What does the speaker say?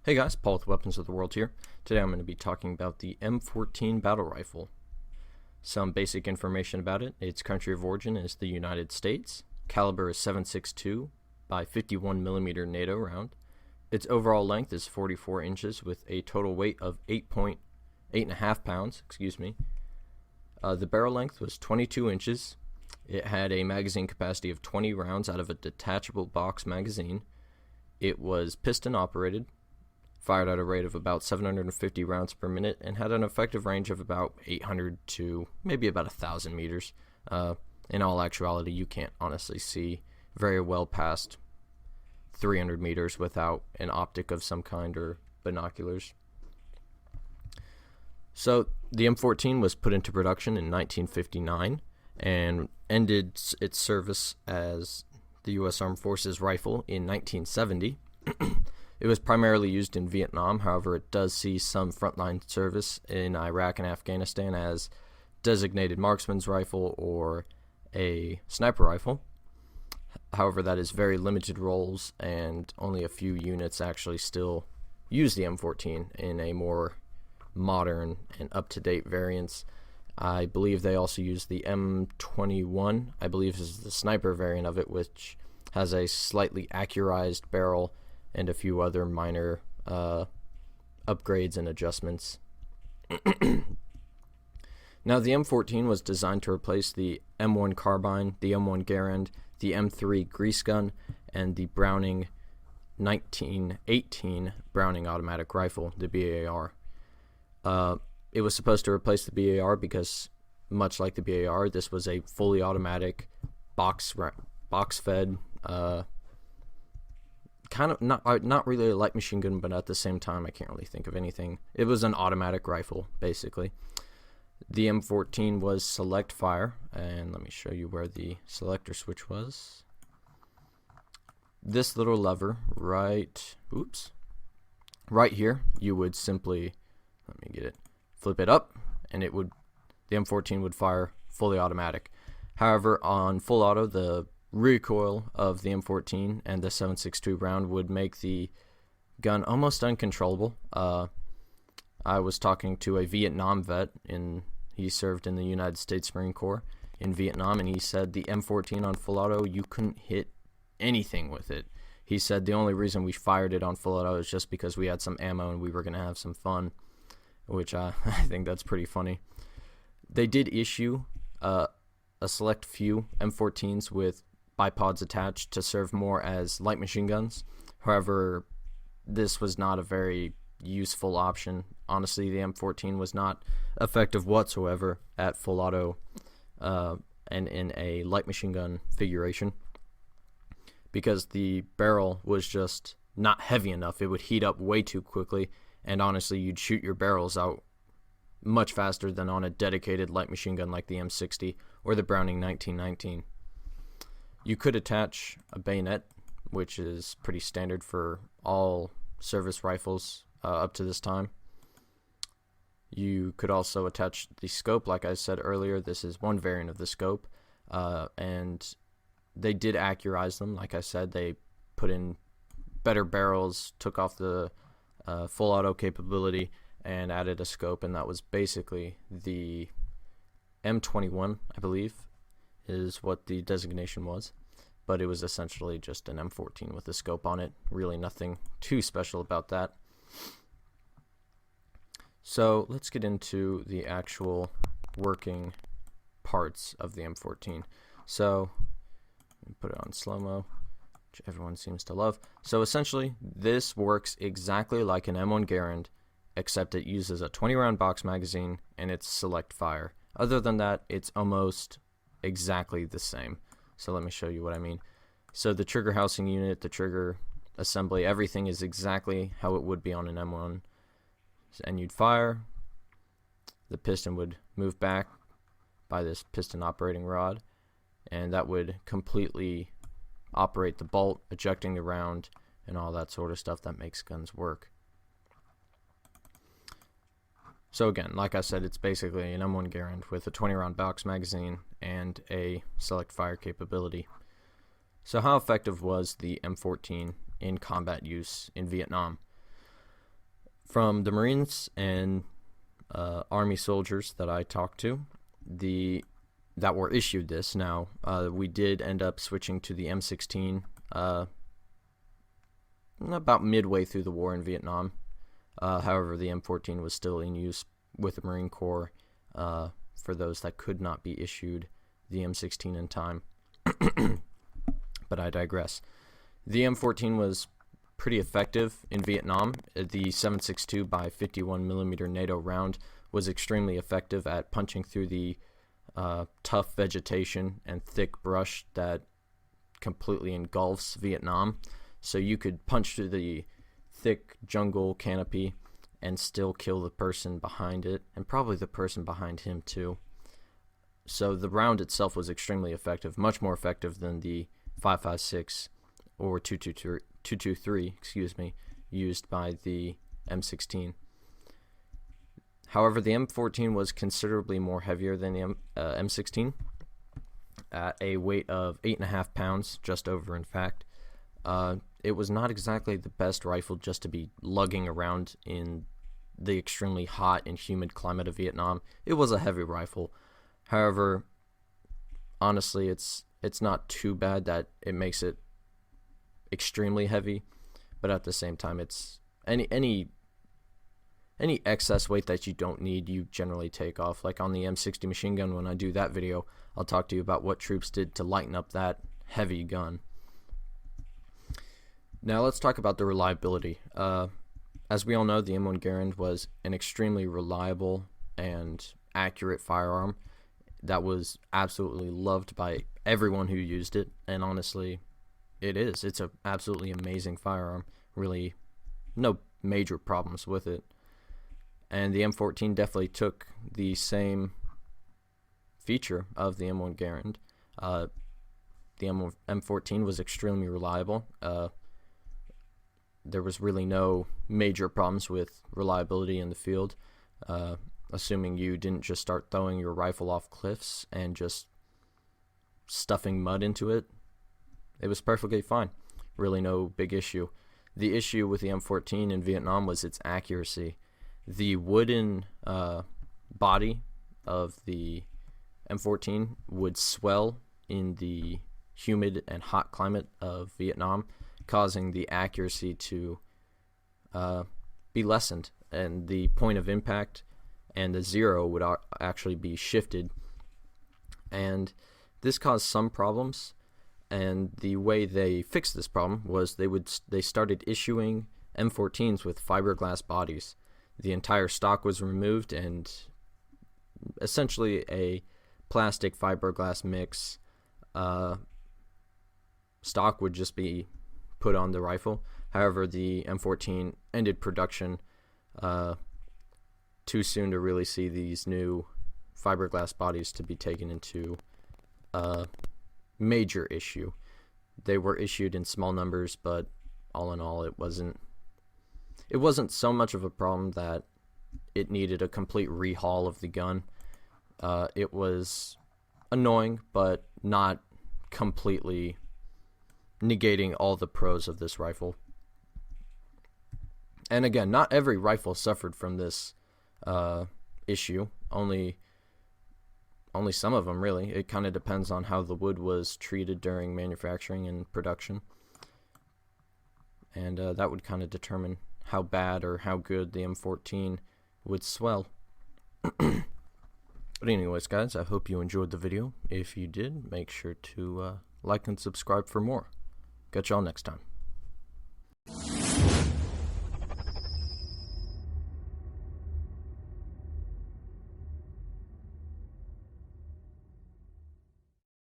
Hey guys, Paul with Weapons of the World here. Today I'm going to be talking about the M-14 battle rifle. Some basic information about it. Its country of origin is the United States. Caliber is 7.62 by 51 millimeter NATO round. Its overall length is 44 inches with a total weight of 8.5 pounds. The barrel length was 22 inches. It had a magazine capacity of 20 rounds out of a detachable box magazine. It was piston operated, fired at a rate of about 750 rounds per minute, and had an effective range of about 800 to maybe about 1,000 meters. In all actuality, you can't honestly see very well past 300 meters without an optic of some kind or binoculars. So the M14 was put into production in 1959 and ended its service as the U.S. Armed Forces rifle in 1970. It was primarily used in Vietnam, however it does see some frontline service in Iraq and Afghanistan as designated marksman's rifle or a sniper rifle. However, that is very limited roles, and only a few units actually still use the M14 in a more modern and up-to-date variants. I believe they also use the M21, I believe is the sniper variant of it, which has a slightly accurized barrel and a few other minor upgrades and adjustments. Now, the M14 was designed to replace the M1 carbine, the M1 Garand, the M3 grease gun, and the Browning 1918 Browning automatic rifle, the BAR. It was supposed to replace the BAR because, much like the BAR, this was a fully automatic box-fed kind of not really a light machine gun, but at the same time I can't really think of anything. It was an automatic rifle basically. The M14 was select fire, and let me show you where the selector switch was. This little lever right here, you would simply, let me get it, flip it up, and the M14 would fire fully automatic. However, on full auto, the recoil of the M14 and the 7.62 round would make the gun almost uncontrollable. I was talking to a Vietnam vet, he served in the United States Marine Corps in Vietnam, and he said the M14 on full auto, you couldn't hit anything with it. He said the only reason we fired it on full auto is just because we had some ammo and we were going to have some fun, which I think that's pretty funny. They did issue a select few M14s with bipods attached to serve more as light machine guns. However, this was not a very useful option. Honestly, the M14 was not effective whatsoever at full auto and in a light machine gun configuration because the barrel was just not heavy enough. It would heat up way too quickly, and honestly, you'd shoot your barrels out much faster than on a dedicated light machine gun like the M60 or the Browning 1919. You could attach a bayonet, which is pretty standard for all service rifles up to this time. You could also attach the scope, like I said earlier. This is one variant of the scope, and they did accurize them. Like I said, they put in better barrels, took off the full auto capability, and added a scope, and that was basically the M21, I believe, is what the designation was, but it was essentially just an M14 with a scope on it. Really nothing too special about that. So let's get into the actual working parts of the M14. So let me put it on slow-mo, which everyone seems to love. So essentially, this works exactly like an M1 Garand, except it uses a 20-round box magazine and it's select fire. Other than that, it's almost exactly the same. So let me show you what I mean. So the trigger housing unit, the trigger assembly, everything is exactly how it would be on an M1. And you'd fire, the piston would move back by this piston operating rod, and that would completely operate the bolt, ejecting the round, and all that sort of stuff that makes guns work. So again, like I said, it's basically an M1 Garand with a 20-round box magazine and a select fire capability. So how effective was the M14 in combat use in Vietnam? From the Marines and Army soldiers that I talked to, that were issued this. Now, we did end up switching to the M-16 about midway through the war in Vietnam. However, the M-14 was still in use with the Marine Corps for those that could not be issued the M-16 in time. But I digress. The M-14 was pretty effective in Vietnam. The 7.62 by 51 millimeter NATO round was extremely effective at punching through the tough vegetation and thick brush that completely engulfs Vietnam. So you could punch through the thick jungle canopy and still kill the person behind it, and probably the person behind him too. So the round itself was extremely effective, much more effective than the 5.56 or 223, used by the M16. However, the M14 was considerably more heavier than the M16 at a weight of 8.5 pounds, just over in fact. It was not exactly the best rifle just to be lugging around in the extremely hot and humid climate of Vietnam. It was a heavy rifle. However, honestly, it's not too bad that it makes it extremely heavy, but at the same time, it's any excess weight that you don't need, you generally take off. Like on the M60 machine gun, when I do that video, I'll talk to you about what troops did to lighten up that heavy gun. Now let's talk about the reliability. As we all know, the M1 Garand was an extremely reliable and accurate firearm that was absolutely loved by everyone who used it, and honestly, it's an absolutely amazing firearm. Really, no major problems with it. And the M14 definitely took the same feature of the M1 Garand. The M14 was extremely reliable. There was really no major problems with reliability in the field, assuming you didn't just start throwing your rifle off cliffs and just stuffing mud into it. It was perfectly fine. Really no big issue. The issue with the M14 in Vietnam was its accuracy. The wooden body of the M14 would swell in the humid and hot climate of Vietnam, causing the accuracy to be lessened, and the point of impact and the zero would actually be shifted, and this caused some problems. And the way they fixed this problem was they started issuing M14s with fiberglass bodies. The entire stock was removed, and essentially a plastic fiberglass mix stock would just be put on the rifle. However, the M14 ended production too soon to really see these new fiberglass bodies to be taken into major issue. They were issued in small numbers, but all in all, it wasn't so much of a problem that it needed a complete rehaul of the gun. It was annoying, but not completely negating all the pros of this rifle. And again, not every rifle suffered from this issue. Only some of them, really. It kind of depends on how the wood was treated during manufacturing and production. And that would kind of determine how bad or how good the M14 would swell. But anyways, guys, I hope you enjoyed the video. If you did, make sure to like and subscribe for more. Catch y'all next time.